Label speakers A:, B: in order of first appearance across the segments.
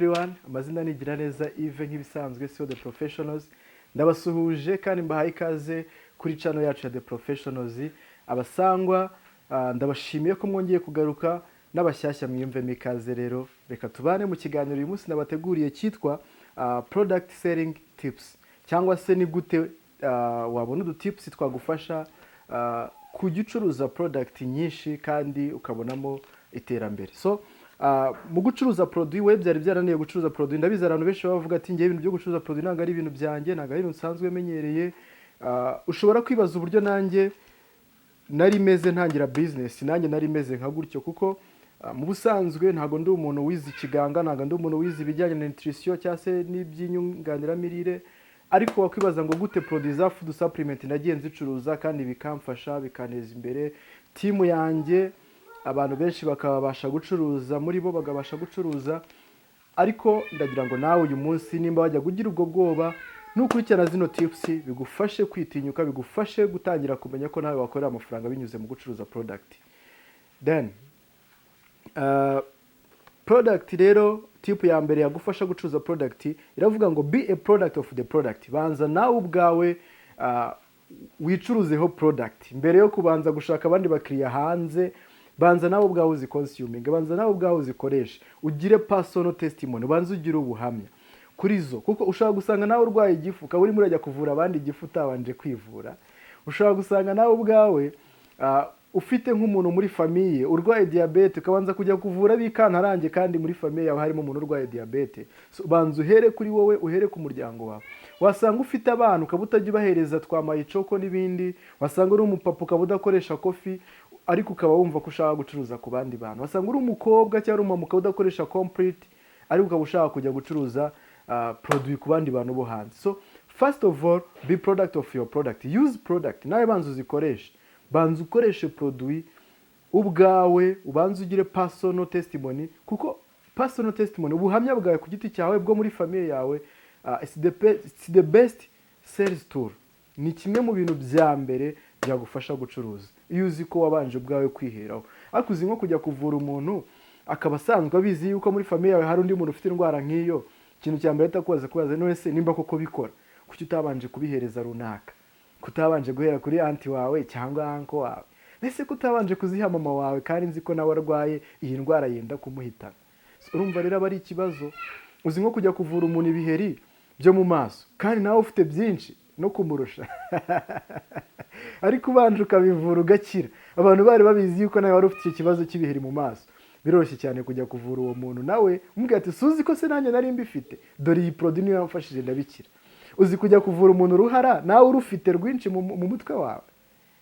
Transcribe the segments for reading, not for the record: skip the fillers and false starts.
A: everyone, amazina ni Giraneza Yves nk'ibisanzwe so the professionals. Ndabasuhuje kandi mbahaye ikaze kuri channel yacu ya The Professionals. Abasangwa ndabashimiye ko mwongeye kugaruka n'abashyashya mwiyumvemo ikaze rero. Reka tubane mu kiganiro uyu munsi nabateguriye cyitwa product selling tips, cyangwa se ni gute wabona udu tips twagufasha kujya ucuruza product nyinshi kandi ukabonamo iterambere. So mu gucuruza produit we byari byarananiye gucuruza produit, ndabizi abantu benshi bavuga ati ngiye ibintu byo gucuruza produit nanga ari ibintu byanjye, nanga ari ibintu nsanzwe menyereye. Ushobora kwibaza uburyo nanjye nari meze ntangira business, nanjye nari meze nka gutyo, kuko mu busanzwe ntago ndi umuntu wize ikiganga, ntago ndi umuntu wize ibijyanye na nutrition cyangwa se n'iby'inyunganiramirire, ariko wakwibaza ngo gute produit za food supplement nagiye nzicuruza kandi bikamfasha bikaneza imbere team yanjye, abantu benshi bakabasha gucuruza, muri bo bagabasha gucuruza. Ariko ndagira ngo nawe uyu munsi nimba wajya kugira ubwo bwoba nukurikirana zino tips bigufashe kwitinyuka, bigufashe gutangira kumenya ko nawe wakorera amafaranga binyuze mu gucuruza product. Then product rero, tip ya mbere yagufasha gucuruza product iravuga ngo be a product of the product. Banza nawe ubwawe wicuruzeho product mbere yo kubanza gushaka abandi bakiriya hanze. Banza nawe ubwawe uzi consuming, banza nawe ubwawe uzikoresha, ugire personal testimony, banza ugire ubuhamya kuri zo, kuko ushaka gusanga nawe urwaye igifu ukaba urimo urajya kuvura abandi igifu utabanje kwivura. Ushaka gusanga nawe ubwawe ufite nk'umuntu muri famiye urwaye diabete ukabanza kujya kuvura bikantarange kandi muri famiye yawe harimo umuntu urwaye diabete. So banza uhere kuri wowe, uhere ku muryango wawe. Wasanga ufite abantu ukaba utajya ubahereza twamaye icoko n'ibindi, wasanga uri umupapa ukaba udakoresha coffee ariko ukaba wumva ko ushaka gucuruza ku bandi bantu, wasanga uri umukobwa cyangwa umumama ukaba udakoresha complete ariko ukaba ushaka kujya gucuruza produit ku bandi bantu bo hanze. So first of all, be product of your product, use product, nawe banza uzikoreshe, banza ukoreshe produit ubwawe, ubanza ugire personal testimony, kuko personal testimony, ubuhamya bwawe ku giti cyawe bwo muri famille yawe, it's the best sales tool. Ni kimwe mu bintu bya mbere byagufasha gucuruza iyo uzi ko wabanje ubwawe kwiheraho. Ariko uzi nko kujya kuvura umuntu akaba asanzwe abizi yuko muri famille yawe hari undi muntu ufite indwara nk'iyo, ikintu cya mbere kubaza none se nimba koko bikora, kuki utabanje kubihereza runaka, kutabanje guhera kuri anti wawe cyangwa anko wawe, nese kutabanje kuziha mama wawe kandi nzi ko nawe arwaye iyi ndwara yenda kumuhitana. Urumva rero aba ari ikibazo. Uzi nko kujya kuvura umuntu ibiheri byo mu maso kandi nawe ufite byinshi no kumurusha ariko ubanje ukabivura ugakira. Abantu bari babizi yuko nawe wari ufite ikibazo cy'ibiheri mu maso, biroroshye cyane kujya kuvura uwo muntu nawe umubwira ati suzi ko se nanjye nari mbifite, dore iyi produit niyo yamfashije ndabikira. Uzi kujya kuvura umuntu uruhara nawe urufite rwinshi mu mutwe wawe,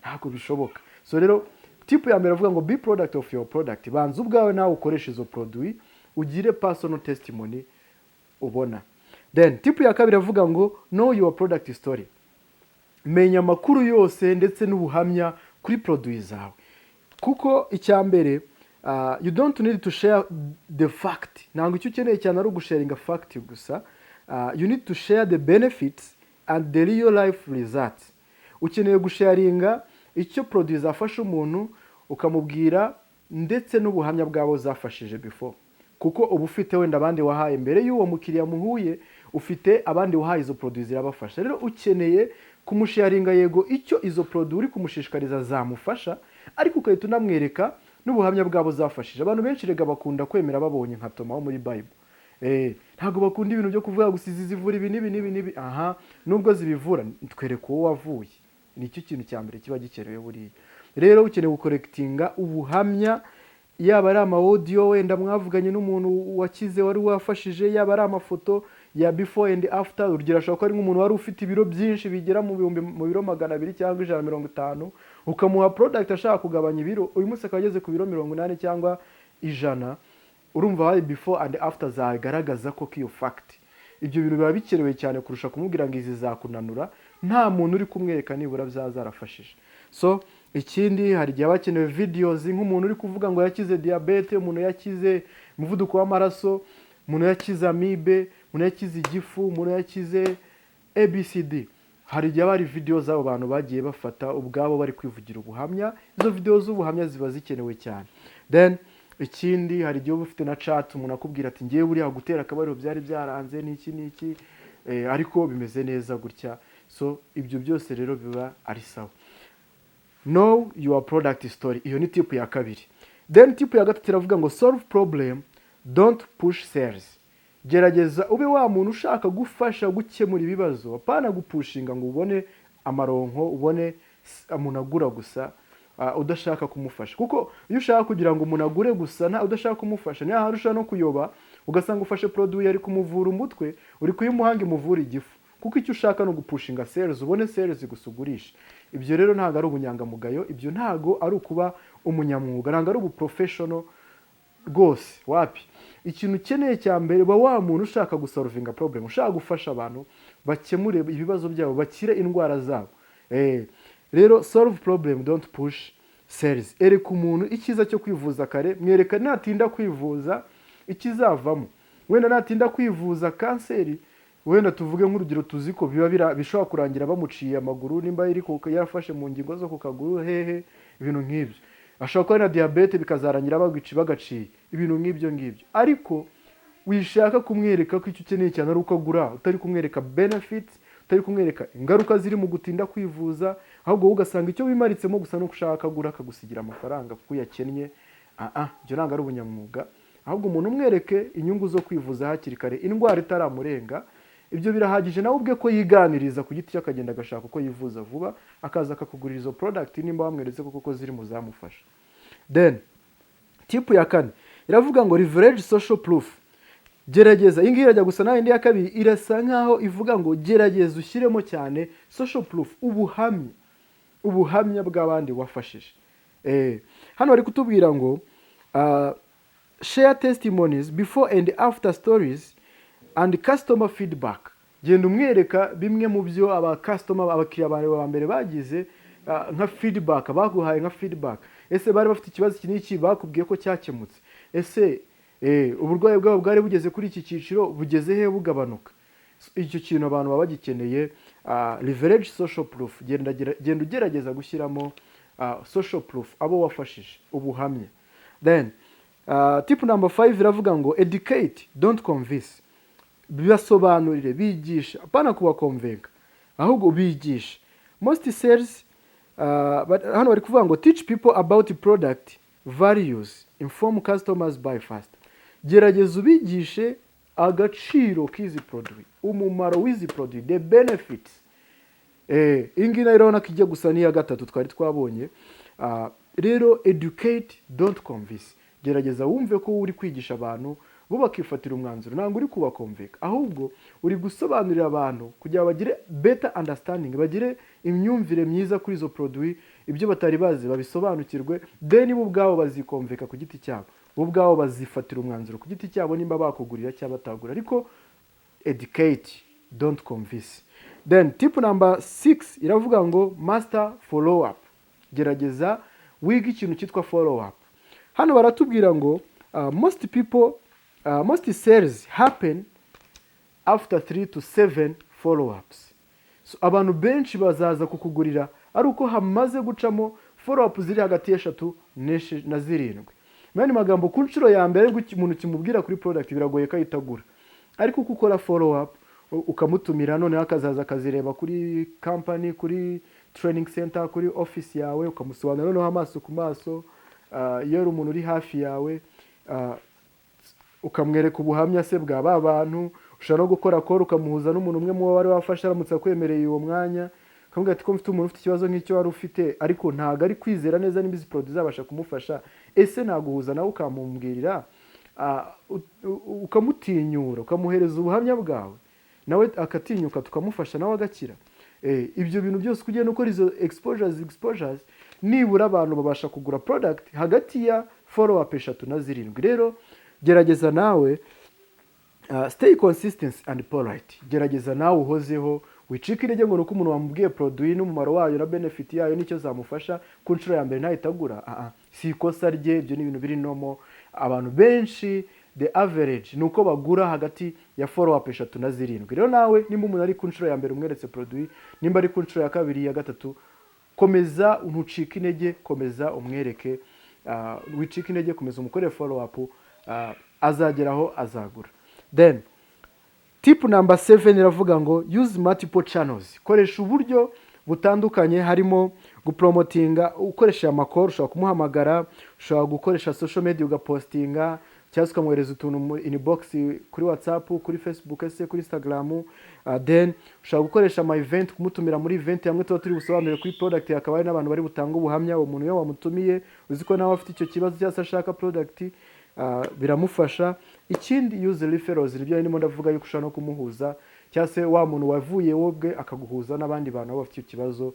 A: ntabwo bishoboka. So rero tip ya mbere avuga ngo be product of your product. Banza ubwawe nawe ukoresha izo produit, ugire personal testimony ubona. Then tip ya kabiri avuga ngo know your product story. Menya amakuru yose ndetse n'ubuhamya kuri produit zawe, kuko icya mbere you don't need to share the fact. Ntabwo icyo ukeneye cyane ari ugusharinga fact gusa. You need to share the benefits and the real life results. Ukeneye gusharinga icyo produit zafasha umuntu, ukamubwira ndetse n'ubuhamya bwabo zafashije before, kuko uba ufite wenda abandi wahaye mbere y'uwo mukiriya muhuye, ufite abandi wahaye izo produit zirabafasha. Rero ukeneye kumusharinga yego icyo izo produit uri kumushishikariza zamufasha, ariko ukahita unamwereka n'ubuhamya bwabo zafashije. Abantu benshi rega bakunda kwemera babonye nka Toma wo muri Bible. Ntago bakunda ibintu byo kuvuga gusizi zivura ibi nibi. Aha, nubwo zibivura twereka uwo wavuye. Nicyo kintu cya mbere kiba gikerewe buriya. Rero ukeneye gukorektinga ubuhamya, yaba ari audio wenda mwavuganye n'umuntu wakize wari wafashije, yaba ari amafoto ya before and after. Urugero ashaka ari nk'umuntu wari ufite ibiro byinshi bigera mu biro 200 cyangwa 150, ukamuha product ashaka kugabanya ibiro, uyu munsi akageze ku biro 80 cyangwa 100. Urumva hari before and after zagaragaza ko kiyo fact. Ibyo bintu biba bikerewe cyane kurusha kumubwira ngo izi zakunanura, nta muntu uri kumwereka nibura byazarafashije. So ikindi hari gihe bakenewe videos nk'umuntu uri kuvuga ngo yakize diabete, umuntu yakize umuvuduko w'amaraso, umuntu yakize amibe, umuntu yakize igifu, umuntu yakize ABCD. Hari gihe bari videos z'abo bantu bagiye bafata ubwabo bari kwivugira ubuhamya. Izo videos z'ubuhamya ziba zikenewe cyane. Then ikindi hari igihe uba ufite na chat umuntu akubwira ati ngiye buriya gutera akabariro byari byaranze n'iki ariko bimeze neza gutya. So ibyo byose rero biba ari sawa. Know your product story. Iyo ni tip ya kabiri. Then tip ya gatatu iravuga ngo solve problem, don't push sales. Gerageza ube wa muntu ushaka gufasha gukemura ibibazo, apana gupushinga ngo ubone amaronko, ubone umuntu agura gusa udashaka kumufasha. Kuko iyo ushaka kugira ngo umuntu agure gusa nta udashaka kumufasha, niyo harusha no kuyoba ugasanga ufashe produit yari kumuvura umutwe, uri kuyimuhanga imuvura igifu. Kuko icyo ushaka no gupushinga sales, ubone sales gusugurisha. Ibyo rero ntago ari ubunyangamugayo, ibyo ntago ari ukuba umunyamwuga, ntago ari ubuprofessional rwose. Wapi? Ikintu ukeneye cya mbere ba wa muntu ushaka gusolvinga problem, ushaka gufasha abantu bakemure ibibazo byabo, bakire indwara zabo. Rero solve problem, don't push sales. Ereka umuntu ikiza cyo kwivuza kare, mwereka natinda kwivuza ikizavamo. Wenda natinda kwivuza kanseri, wenda tuvuge nk'urugero tuzi ko biba bishobora kurangira bamuciye amaguru nimba iri ko yarafashe mu ngingo zo ku kaguru hehe, ibintu nk'ibyo. Ashobora kuba na diabete bikazarangira bagaciye ibintu ngibyo. Ariko wishaka kumwereka ko icyo ukeneye cyane ari uko agura, utari kumwereka benefits, utari kumwereka ingaruka ziri mu gutinda kwivuza, ahubwo ugasanga icyo wimaritsemo gusa no gushaka agura akagusigira amafaranga kuko yakennye. Ibyo ntabwo ari ubunyamwuga. Ahubwo umuntu umwereke inyungu zo kwivuza hakiri kare, indwara itaramurenga. Ibyo birahagije nawe ubwe ko yiganiriza ku giti cyo akagenda agashaka uko yivuza vuba, akaza akakugurira izo product nimba wamweretse koko ziri mu zamufasha. Then tip ya kane iravuga ngo leverage social proof. Gerageza, iyi ngiyi irajya gusa nayo indi ya kabiri irasa nkaho ivuga ngo gerageza ushyiremo cyane social proof, ubuhamya bw'abandi wafashije. Hano bari kutubwira ngo share testimonies before and after stories and customer feedback. Genda umwereka bimwe mu byo abakiriya ba mbere bagize nka feedback, baguhaye nka feedback. Ese bari bafite ikibazo iki n'iki bakubwiye ko cyakemutse? Ese uburwayi bwabo bwari bugeze kuri iki cyiciro, bugeze he bugabanuka? Icyo kintu abantu baba bagikeneye. Leverage social proof. Genda ugerageza gushyiramo social proof, abo wafashije, ubuhamya. Then tip number 5 iravuga ngo educate, don't convince. Bibasobanurire, bigisha, apana kubakonvenka, ahubwo bigisha. Most sales hano bari kuvuga ngo teach people about product values, inform customers buy fast. Gerageza ubigishe agaciro k'izi produit, umumaro w'izi produit, the benefits. Ingi na irona kijya gusa niya gatatu twari twabonye. Rero educate, don't convince. Gerageza wumve ko uri kwigisha abantu bo bakifatira umwanzuro, ntabwo uri kubakonveka, ahubwo uri gusobanurira abantu kugira bagire better understanding, bagire imyumvire myiza kuri izo produit, ibyo batari bazi babisobanukirwe, then bo ubwabo bazikonveka ku giti cyabo, bo ubwabo bazifatira umwanzuro ku giti cyabo nimba bakugurira cyangwa batagura. Ariko educate, don't convince. Then tip number 6 iravuga ngo master follow up. Gerageza wiga ikintu cyitwa follow up. Hano baratubwira ngo most sales happen after 3 to 7 follow-ups. So abantu benshi bazaza kukugurira ari uko hamaze gucamo follow-up ziri hagati y'eshatu na zirindwi. Mani magambo ku nshuro ya mbere umuntu kimubwira kuri product biragoye kayitagura. Ariko uko ukora follow-up ukamutumira none akazaza akazireba kuri company, kuri training center, kuri office yawe, ukamusobanurira noneho amaso ku maso, iyo umuntu uri hafi yawe, ukamwereka ubuhamya se bwa abantu. Ushobora no gukora call ukamuhuza n'umuntu umwe mu wari wafasha aramutse akwemereye uwo mwanya, ukamubwira ati ko mfite umuntu ufite ikibazo nk'icyo wari ufite ariko ntago ari kwizera neza nimba izi produit zabasha kumufasha. Ese naguhuza nawe ukamubwirira, ukamutinyura, ukamuhereza ubuhamya bwawe, nawe akatinyuka tukamufasha nawe agakira. Ibyo bintu byose kugenda ukora izo exposures nibura abantu babasha kugura product hagati ya follow up 3 na 7. Rero gerageza nawe stay consistent and polite. Gerageza nawe uhozeho, wicika intege ngo nuko umuntu wamubwiye produit n'umumaro wayo na benefit yayo nicyo zamufasha ku nshuro ya mbere ntahitagura. Si ikosa rye, ibyo ni ibintu biri nomo. Abantu benshi the average nuko bagura hagati ya follow up 3 na 7. Rero nawe nimba umuntu ari ku nshuro ya mbere umweretse produit, nimba ari ku nshuro ya kabiri ya gatatu, komeza ntucika intege, komeza umwereke wicika intege, komeza umukorere follow up, azageraho azagura. Then tip number 7 iravuga ngo use multiple channels. Koresha uburyo butandukanye, harimo gupromotinga ukoresha amakuru, ushobora kumuhamagara, ushobora gukoresha social media ugapostinga, cyangwa ukamwohereza utuntu mu inbox kuri WhatsApp, kuri Facebook, kuri Instagram. Then ushobora gukoresha ama event, kumutumira muri event hamwe tuba turi busobanurire kuri product, hakaba hari n'abantu bari butanga ubuhamya. Uwo muntu yo wamutumiye uzi ko nawe afite icyo kibazo cyangwa ashaka product, biramufasha. Ikindi use referrals, nibyo ndimo ndavuga yuko ushaka no kumuhuza, cyangwa se wa muntu wavuye wobwe akaguhuza n'abandi bantu bafite icyo kibazo,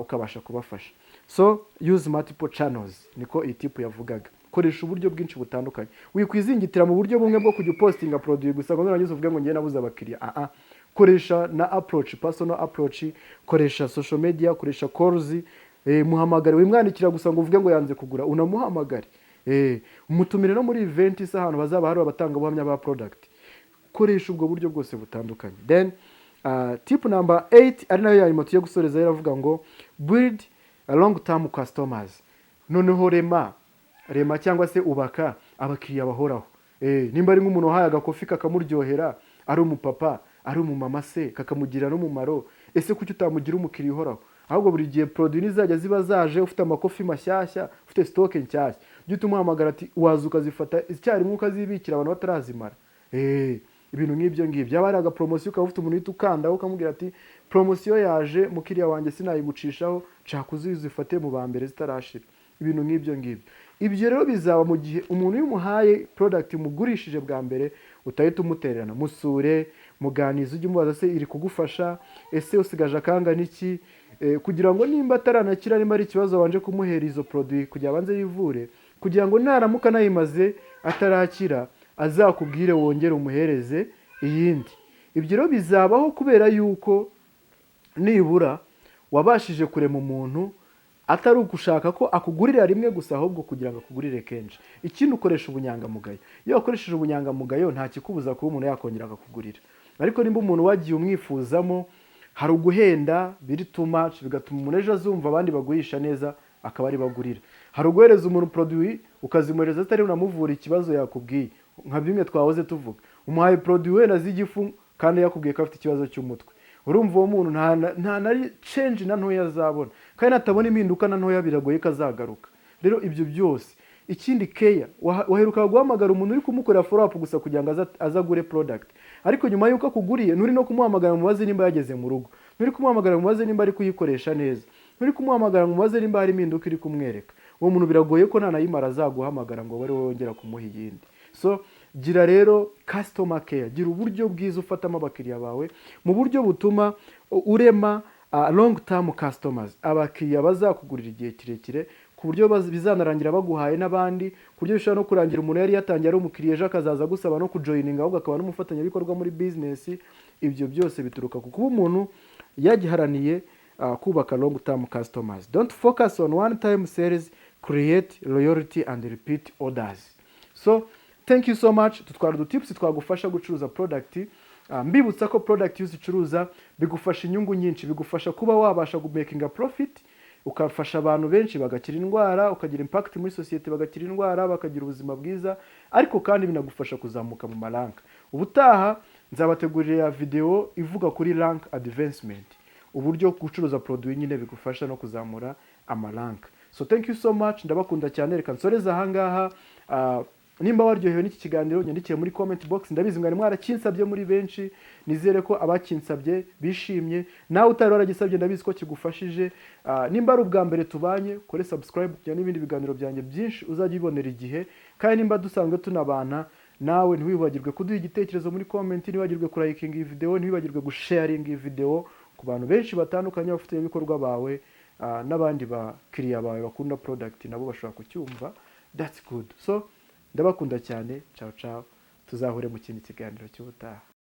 A: ukabasha kubafasha. So use multiple channels, niko iyi tip yavugaga. Koresha uburyo bwinshi butandukanye, wikwizingitira mu buryo bumwe bwo kujya postinga product gusa ngo narangiza uvuge ngo ngiye nabuze abakiriya. Koresha na approach, personal approach, koresha social media, koresha calls, muhamagare, wimwandikira gusa ngo uvuge ngo yanze kugura, unamuhamagare. Umutumire no muri event isa ahantu bazaba hari abatanga ubuhamya ba product. Koresha ubwo buryo bwose butandukanye. Then tip number 8 ari nayo yanyuma tugiye gusoreza, iravuga ngo build a long term customers. Noneho rema cyangwa se ubaka abakiriya bahoraho. Nimba ari nk'umuntu wahaye agakofi kakamuryohera, ari umupapa, ari umumama se, kakamugira no mumaro, ese kuki utamugira umukiriya uhoraho? Ahubwo buri gihe produit nizajya ziba zaje, ufite amakofi mashyashya, ufite stock nshyashya, jya tumuhamagara ati waza ukazifata icyari mwuka zibikira abantu batarazimara. Ibintu nk'ibyo ngibyo. Yaba ari aga promotion ukaba ufite umuntu ukanda ukamubwira ati promotion yaje mukiriya wanjye sinayigucishaho, nshaka uzifate mu bambere zitarashira. Ibintu nk'ibyo ngibyo. Ibyo rero bizaba mu gihe umuntu yumuhaye product mugurishije bwa mbere, utahita umutererana, musure, muganize, ujye umubaza se iri kugufasha, ese usigaje akanga niki, kugira ngo nimba ataranakira, nimba ari ikibazo wanje kumuhera izo produit kugira abanze yivure, kugira ngo naramuka nayimaze atarakira azakubwire wongere umuhereze iyindi. Ibyo rero bizabaho kubera yuko nibura wabashije kurema umuntu, atari ugushaka ko akugurira rimwe gusa, ahubwo kugira ngo akugurire kenshi. Ikindi ukoresha ubunyangamugayo. Iyo wakoresheje ubunyangamugayo nta kikubuza kuba umuntu yakongera akakugurira. Ariko nimba umuntu wagiye umwifuzamo, hari uguhenda biri too much, bigatuma umuntu ejo azumva abandi bagurisha neza akaba ari bagurira. Hari uguhereza umuntu produit ukazimwereza atari unamuvura ikibazo yakubwiye, nka bimwe twahoze tuvuga. Umuhaye produit wenda z'igifu kandi yakubwiye ko afite ikibazo cy'umutwe. Urumva uwo muntu nta nari change na ntoya azabona, kandi natabona impinduka na ntoya biragoye kazagaruka. Rero ibyo byose. Ikindi care, waheruka guhamagara umuntu uri kumukorera follow up gusa kugira ngo azagure product, ariko nyuma yuko akuguriye nturi no kumuhamagara mubaze nimba yageze mu rugo, nturi kumuhamagara mubaze nimba ari kuyikoresha neza, nturi kumuhamagara mubaze nimba hari impinduka iri kumwereka. Uwo muntu biragoye ko ntanayimara azaguhamagara ngo bari wongera kumuha iyindi. So gira rero customer care, gira uburyo bwiza ufatamo abakiriya bawe, mu buryo butuma urema long term customers, abakiriya bazakugurira igihe kirekire, ku buryo bizanarangira baguhaye n'abandi, ku buryo bishobora no kurangira umuntu yari yatangiye ari umukiriya ejo akazaza gusaba no kujoininga, ahubwo akaba n'umufatanyabikorwa muri business. Ibyo byose bituruka ku kuba umuntu yagiharaniye kubaka long term customers. Don't focus on one time sales, create loyalty and repeat orders. So thank you so much. Tutwara tips twagufasha gucuruza product. Mbibutsa ko product use ucuruza bigufasha inyungu nyinshi, bigufasha kuba wabasha gumakinga profit, ukafasha abantu benshi bagakira indwara, ukagira impact muri society, bagakira indwara, bakagira ubuzima bwiza, ariko kandi binagufasha kuzamuka mu maranka. Ubutaha nzabategurira video ivuga kuri rank advancement, uburyo gucuruza produit nyine bigufasha no kuzamura amaranka. So thank you so much, ndabakunda cyane. Reka nsoreza ahangaha. Nimba waryohewe n'iki kiganiro nyandikiye muri comment box, ndabizi mwari mwarakinsabye muri benshi, nizere ko abakinsabye bishimye, nawe utari waragisabye ndabizi ko kigufashije. Nimba ari ubwa mbere tubanye, kore subscribe kugira n'ibindi biganiro byanjye byinshi uzajya ubonera igihe, kandi nimba dusanzwe tunabana nawe ntiwibagirwe kuduha igitekerezo muri comment, ntiwibagirwe kurikinga iyi video, ntiwibagirwe gusharinga iyi video ku bantu benshi batandukanye bafite ibikorwa bawe, n'abandi bakiriya bawe bakunda product nabo bashobora kucyumva. That's good. So ndabakunda cyane. Ciao ciao, tuzahure mu kindi kiganiro cy'ubutaha.